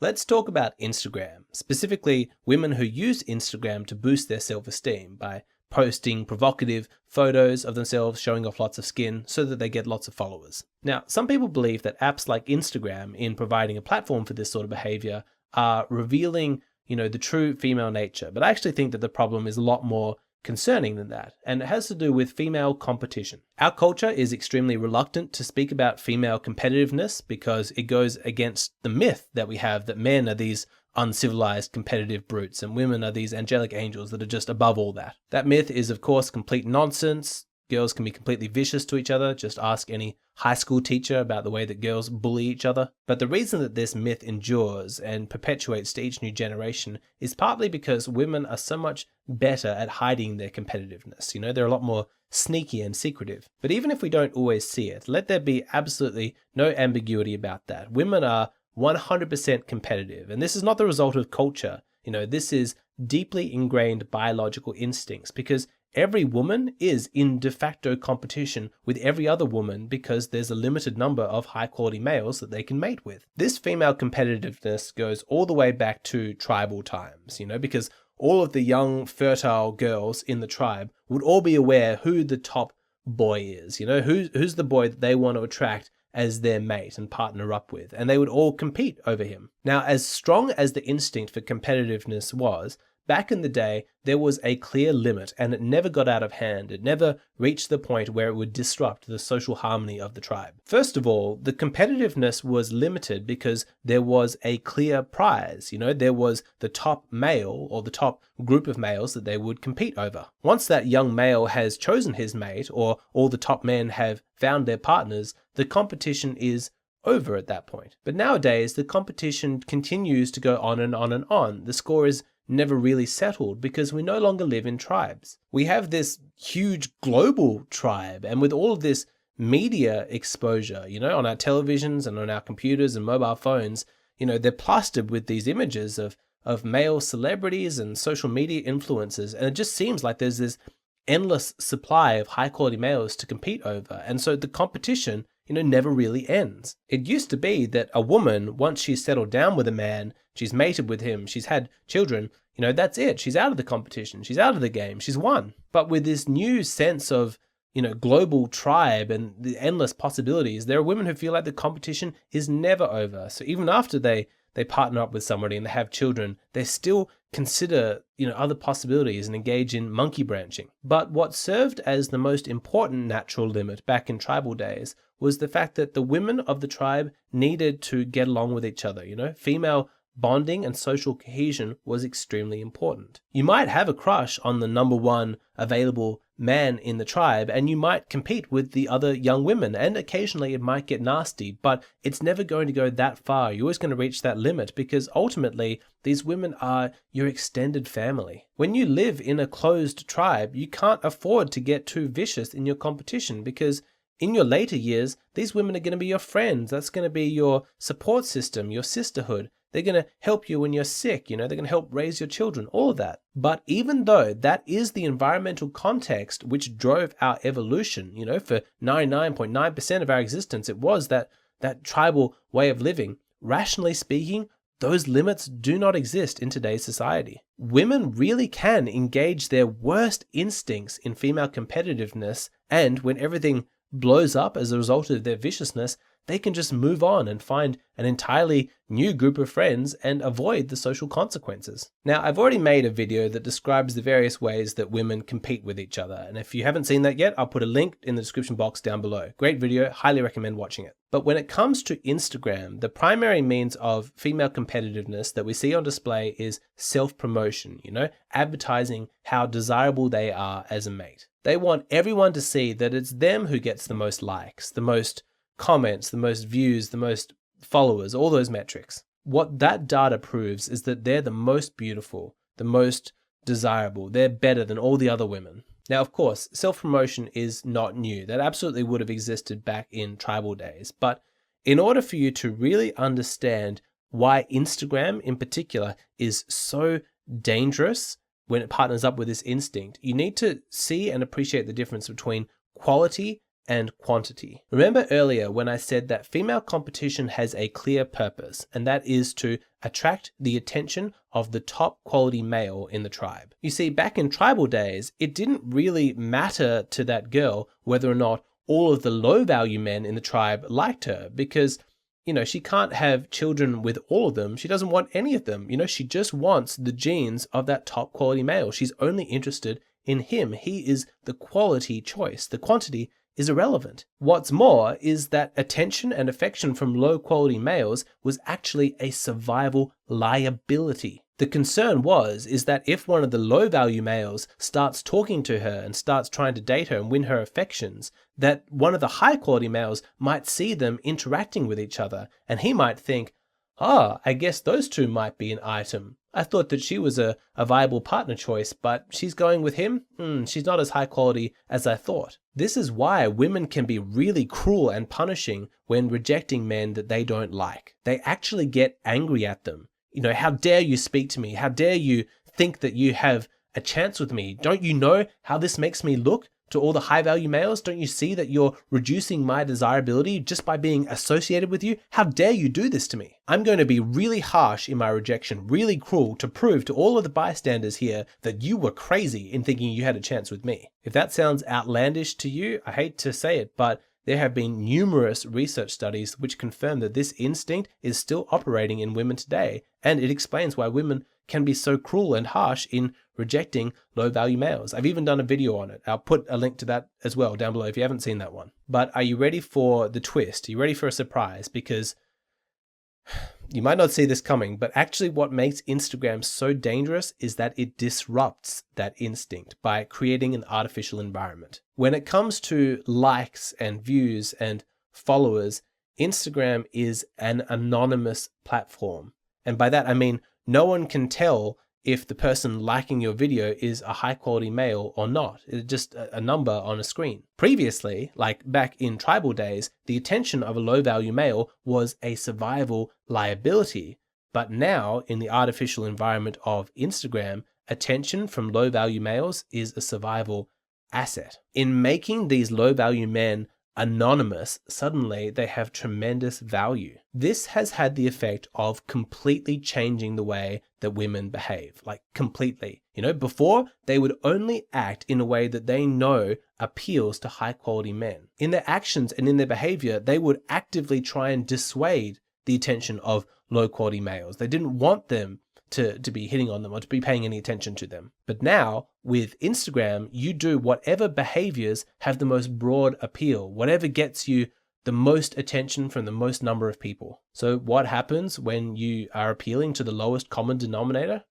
Let's talk about Instagram, specifically women who use Instagram to boost their self-esteem by posting provocative photos of themselves showing off lots of skin so that they get lots of followers. Now, some people believe that apps like Instagram, in providing a platform for this sort of behavior, are revealing, the true female nature. But I actually think that the problem is a lot more concerning than that, and it has to do with female competition. Our culture is extremely reluctant to speak about female competitiveness because it goes against the myth that we have that men are these uncivilized competitive brutes and women are these angelic angels that are just above all that. That myth is of course complete nonsense. Girls can be completely vicious to each other. Just ask any high school teacher about the way that girls bully each other. But the reason that this myth endures and perpetuates to each new generation is partly because women are so much better at hiding their competitiveness. They're a lot more sneaky and secretive. But even if we don't always see it, let there be absolutely no ambiguity about that. Women are 100% competitive. And this is not the result of culture. This is deeply ingrained biological instincts because every woman is in de facto competition with every other woman because there's a limited number of high quality males that they can mate with. This female competitiveness goes all the way back to tribal times, because all of the young fertile girls in the tribe would all be aware who the top boy is, who's the boy that they want to attract as their mate and partner up with, and they would all compete over him. Now, as strong as the instinct for competitiveness was, back in the day, there was a clear limit and it never got out of hand. It never reached the point where it would disrupt the social harmony of the tribe. First of all, the competitiveness was limited because there was a clear prize. There was the top male or the top group of males that they would compete over. Once that young male has chosen his mate or all the top men have found their partners, the competition is over at that point. But nowadays, the competition continues to go on and on and on. The score is never really settled because we no longer live in tribes. We have this huge global tribe, and with all of this media exposure, on our televisions and on our computers and mobile phones, they're plastered with these images of male celebrities and social media influencers, and it just seems like there's this endless supply of high quality males to compete over, and so the competition never really ends. It used to be that a woman, once she's settled down with a man, she's mated with him, she's had children, that's it. She's out of the competition. She's out of the game. She's won. But with this new sense of, global tribe and the endless possibilities, there are women who feel like the competition is never over. So even after they partner up with somebody and they have children, they still consider, other possibilities and engage in monkey branching. But what served as the most important natural limit back in tribal days was the fact that the women of the tribe needed to get along with each other. Female bonding and social cohesion was extremely important. You might have a crush on the number one available man in the tribe, and you might compete with the other young women, and occasionally it might get nasty, but it's never going to go that far. You're always going to reach that limit because ultimately these women are your extended family. When you live in a closed tribe, you can't afford to get too vicious in your competition because in your later years, these women are going to be your friends. That's going to be your support system, your sisterhood. They're going to help you when you're sick, they're going to help raise your children, all of that. But even though that is the environmental context which drove our evolution, for 99.9% of our existence, it was that tribal way of living. Rationally speaking, those limits do not exist in today's society. Women really can engage their worst instincts in female competitiveness, and when everything blows up as a result of their viciousness, they can just move on and find an entirely new group of friends and avoid the social consequences. Now, I've already made a video that describes the various ways that women compete with each other, and if you haven't seen that yet, I'll put a link in the description box down below. Great video, highly recommend watching it. But when it comes to Instagram, the primary means of female competitiveness that we see on display is self-promotion, advertising how desirable they are as a mate. They want everyone to see that it's them who gets the most likes, the most comments, the most views, the most followers, all those metrics. What that data proves is that they're the most beautiful, the most desirable. They're better than all the other women. Now, of course, self-promotion is not new. That absolutely would have existed back in tribal days. But in order for you to really understand why Instagram in particular is so dangerous when it partners up with this instinct, you need to see and appreciate the difference between quality and quantity. Remember earlier when I said that female competition has a clear purpose, and that is to attract the attention of the top quality male in the tribe. You see, back in tribal days, it didn't really matter to that girl whether or not all of the low value men in the tribe liked her, because she can't have children with all of them. She doesn't want any of them. She just wants the genes of that top quality male. She's only interested in him. He is the quality choice. The quantity is irrelevant. What's more is that attention and affection from low quality males was actually a survival liability. The concern is that if one of the low value males starts talking to her and starts trying to date her and win her affections, that one of the high quality males might see them interacting with each other, and he might think, I guess those two might be an item. I thought that she was a viable partner choice, but she's going with him? She's not as high quality as I thought. This is why women can be really cruel and punishing when rejecting men that they don't like. They actually get angry at them. How dare you speak to me? How dare you think that you have a chance with me? Don't you know how this makes me look to all the high value males? Don't you see that you're reducing my desirability just by being associated with you? How dare you do this to me? I'm going to be really harsh in my rejection, really cruel, to prove to all of the bystanders here that you were crazy in thinking you had a chance with me. If that sounds outlandish to you, I hate to say it, but there have been numerous research studies which confirm that this instinct is still operating in women today, and it explains why women can be so cruel and harsh in rejecting low-value males. I've even done a video on it. I'll put a link to that as well down below if you haven't seen that one. But are you ready for the twist? Are you ready for a surprise? Because you might not see this coming, but actually what makes Instagram so dangerous is that it disrupts that instinct by creating an artificial environment. When it comes to likes and views and followers, Instagram is an anonymous platform. And by that, I mean, no one can tell if the person liking your video is a high quality male or not. It's just a number on a screen. Previously, like back in tribal days, the attention of a low value male was a survival liability. But now in the artificial environment of Instagram, attention from low value males is a survival asset. In making these low value men anonymous, suddenly they have tremendous value. This has had the effect of completely changing the way that women behave, like completely. Before they would only act in a way that they know appeals to high quality men. In their actions and in their behavior, they would actively try and dissuade the attention of low quality males. They didn't want them to be hitting on them or to be paying any attention to them. But now with Instagram, you do whatever behaviors have the most broad appeal, whatever gets you the most attention from the most number of people. So what happens when you are appealing to the lowest common denominator?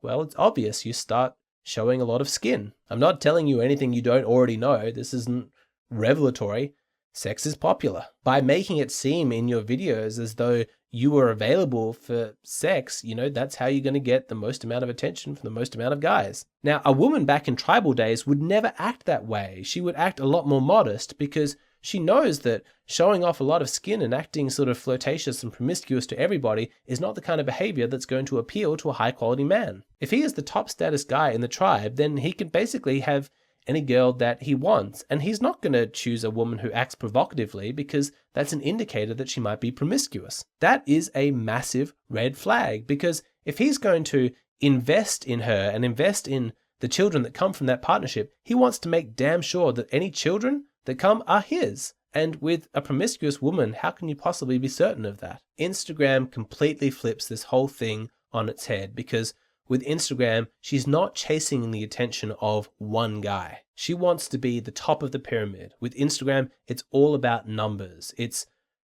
Well, it's obvious. You start showing a lot of skin. I'm not telling you anything you don't already know. This isn't revelatory. Sex is popular. By making it seem in your videos as though you are available for sex, that's how you're going to get the most amount of attention from the most amount of guys. Now, a woman back in tribal days would never act that way. She would act a lot more modest because she knows that showing off a lot of skin and acting sort of flirtatious and promiscuous to everybody is not the kind of behavior that's going to appeal to a high quality man. If he is the top status guy in the tribe, then he can basically have any girl that he wants, and he's not going to choose a woman who acts provocatively because that's an indicator that she might be promiscuous. That is a massive red flag, because if he's going to invest in her and invest in the children that come from that partnership, he wants to make damn sure that any children that come are his. And with a promiscuous woman, how can you possibly be certain of that? Instagram completely flips this whole thing on its head, because with Instagram, she's not chasing the attention of one guy. She wants to be the top of the pyramid. With Instagram, it's all about numbers. It's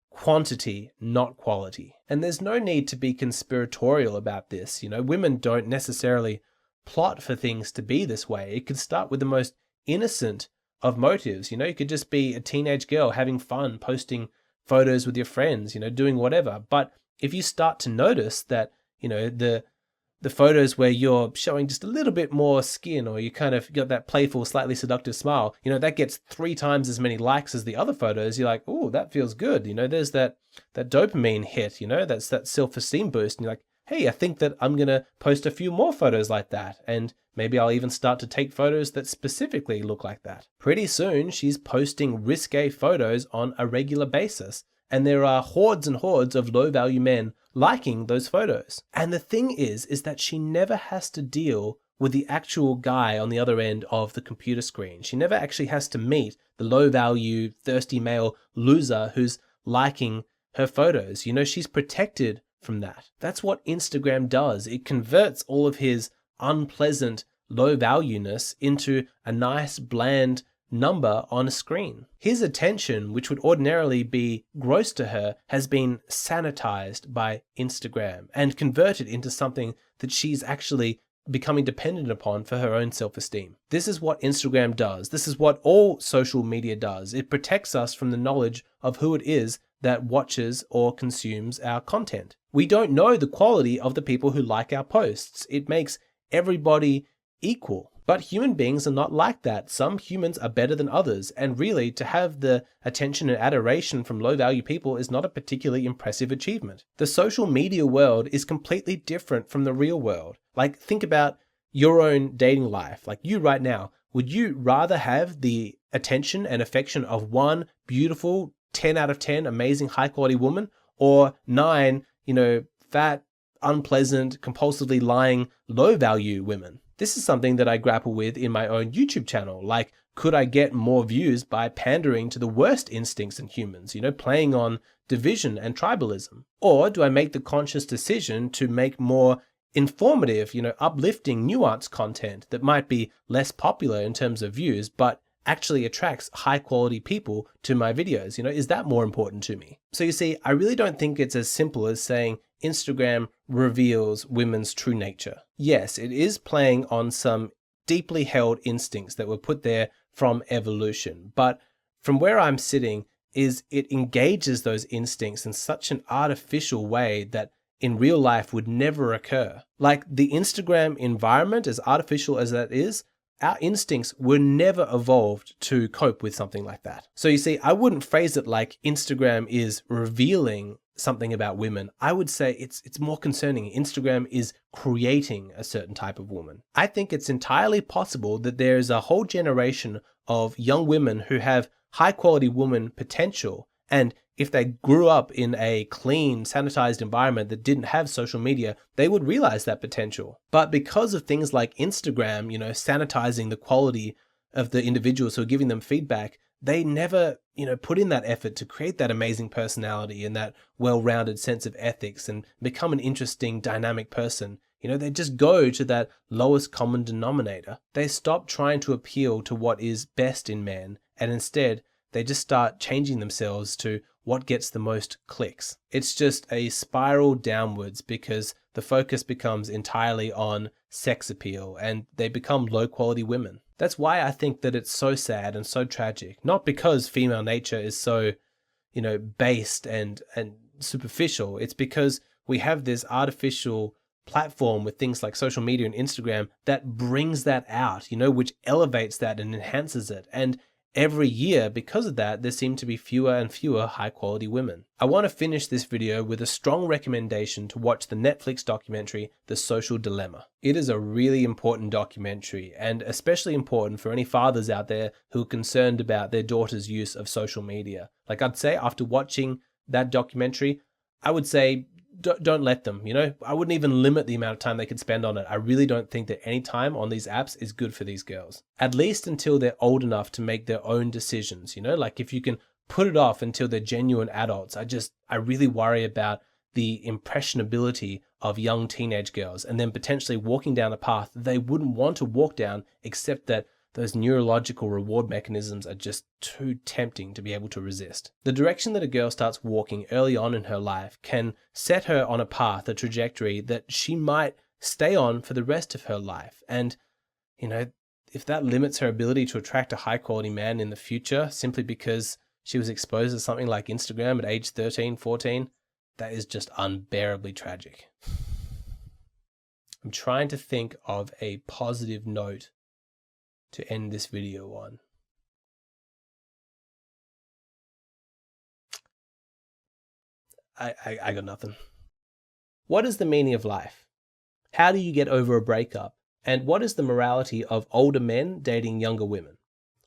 quantity, not quality. And there's no need to be conspiratorial about this. Women don't necessarily plot for things to be this way. It could start with the most innocent of motives. You could just be a teenage girl having fun, posting photos with your friends, doing whatever. But if you start to notice that, the photos where you're showing just a little bit more skin, or you kind of got that playful, slightly seductive smile, that gets 3 times as many likes as the other photos. You're like, oh, that feels good. There's that dopamine hit, that's that self-esteem boost. And you're like, hey, I think that I'm gonna post a few more photos like that, and maybe I'll even start to take photos that specifically look like that. Pretty soon, she's posting risque photos on a regular basis, and there are hordes and hordes of low-value men liking those photos. And the thing is that she never has to deal with the actual guy on the other end of the computer screen. She never actually has to meet the low-value, thirsty male loser who's liking her photos. You know, she's protected from that. That's what Instagram does. It converts all of his unpleasant low valueness into a nice bland number on a screen. His attention, which would ordinarily be gross to her, has been sanitized by Instagram and converted into something that she's actually becoming dependent upon for her own self-esteem. This is what Instagram does. This is what all social media does. It protects us from the knowledge of who it is that watches or consumes our content. We don't know the quality of the people who like our posts. It makes everybody equal. But human beings are not like that. Some humans are better than others, and really to have the attention and adoration from low-value people is not a particularly impressive achievement. The social media world is completely different from the real world. Like, think about your own dating life. Like, you right now, would you rather have the attention and affection of one beautiful 10 out of 10 amazing high-quality woman, or 9, fat, unpleasant, compulsively lying, low-value women? This is something that I grapple with in my own YouTube channel. Like, could I get more views by pandering to the worst instincts in humans, playing on division and tribalism? Or do I make the conscious decision to make more informative, uplifting, nuanced content that might be less popular in terms of views, but actually attracts high quality people to my videos? Is that more important to me? So you see, I really don't think it's as simple as saying Instagram reveals women's true nature. Yes, it is playing on some deeply held instincts that were put there from evolution, but from where I'm sitting is it engages those instincts in such an artificial way that in real life would never occur. Like, the Instagram environment, as artificial as that is, our instincts were never evolved to cope with something like that. So you see, I wouldn't phrase it like Instagram is revealing something about women. I would say it's more concerning. Instagram is creating a certain type of woman. I think it's entirely possible that there is a whole generation of young women who have high quality woman potential, and if they grew up in a clean, sanitized environment that didn't have social media, they would realize that potential. But because of things like Instagram, sanitizing the quality of the individuals who are giving them feedback, they never, put in that effort to create that amazing personality and that well-rounded sense of ethics and become an interesting, dynamic person. They just go to that lowest common denominator. They stop trying to appeal to what is best in men, and instead, they just start changing themselves to what gets the most clicks. It's just a spiral downwards because the focus becomes entirely on sex appeal and they become low quality women. That's why I think that it's so sad and so tragic. Not because female nature is so, based and superficial. It's because we have this artificial platform with things like social media and Instagram that brings that out, which elevates that and enhances it. And every year, because of that, there seem to be fewer and fewer high-quality women. I want to finish this video with a strong recommendation to watch the Netflix documentary, The Social Dilemma. It is a really important documentary, and especially important for any fathers out there who are concerned about their daughter's use of social media. Like, I'd say after watching that documentary, I would say don't let them, I wouldn't even limit the amount of time they could spend on it. I really don't think that any time on these apps is good for these girls. At least until they're old enough to make their own decisions, like if you can put it off until they're genuine adults. I really worry about the impressionability of young teenage girls and then potentially walking down a path they wouldn't want to walk down, except that those neurological reward mechanisms are just too tempting to be able to resist. The direction that a girl starts walking early on in her life can set her on a path, a trajectory that she might stay on for the rest of her life. And, if that limits her ability to attract a high quality man in the future simply because she was exposed to something like Instagram at age 13, 14, that is just unbearably tragic. I'm trying to think of a positive note to end this video on. I got nothing. What is the meaning of life? How do you get over a breakup? And what is the morality of older men dating younger women?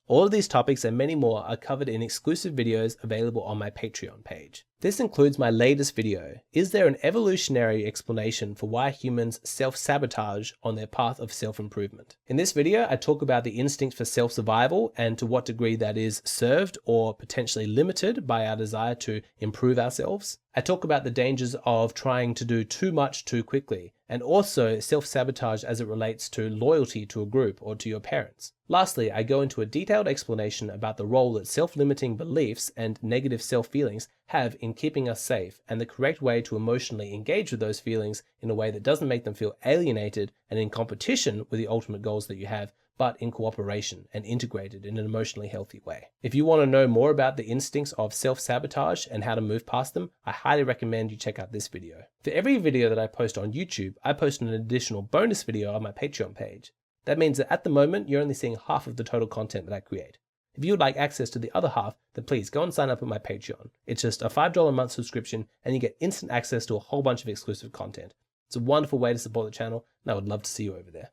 All of these topics and many more are covered in exclusive videos available on my Patreon page. This includes my latest video, Is there an evolutionary explanation for why humans self-sabotage on their path of self-improvement? In this video, I talk about the instinct for self-survival and to what degree that is served or potentially limited by our desire to improve ourselves. I talk about the dangers of trying to do too much too quickly, and also self-sabotage as it relates to loyalty to a group or to your parents. Lastly, I go into a detailed explanation about the role that self-limiting beliefs and negative self-feelings have in keeping us safe, and the correct way to emotionally engage with those feelings in a way that doesn't make them feel alienated and in competition with the ultimate goals that you have, but in cooperation and integrated in an emotionally healthy way. If you want to know more about the instincts of self-sabotage and how to move past them, I highly recommend you check out this video. For every video that I post on YouTube, I post an additional bonus video on my Patreon page. That means that at the moment, you're only seeing half of the total content that I create. If you would like access to the other half, then please go and sign up at my Patreon. It's just a $5 a month subscription and you get instant access to a whole bunch of exclusive content. It's a wonderful way to support the channel and I would love to see you over there.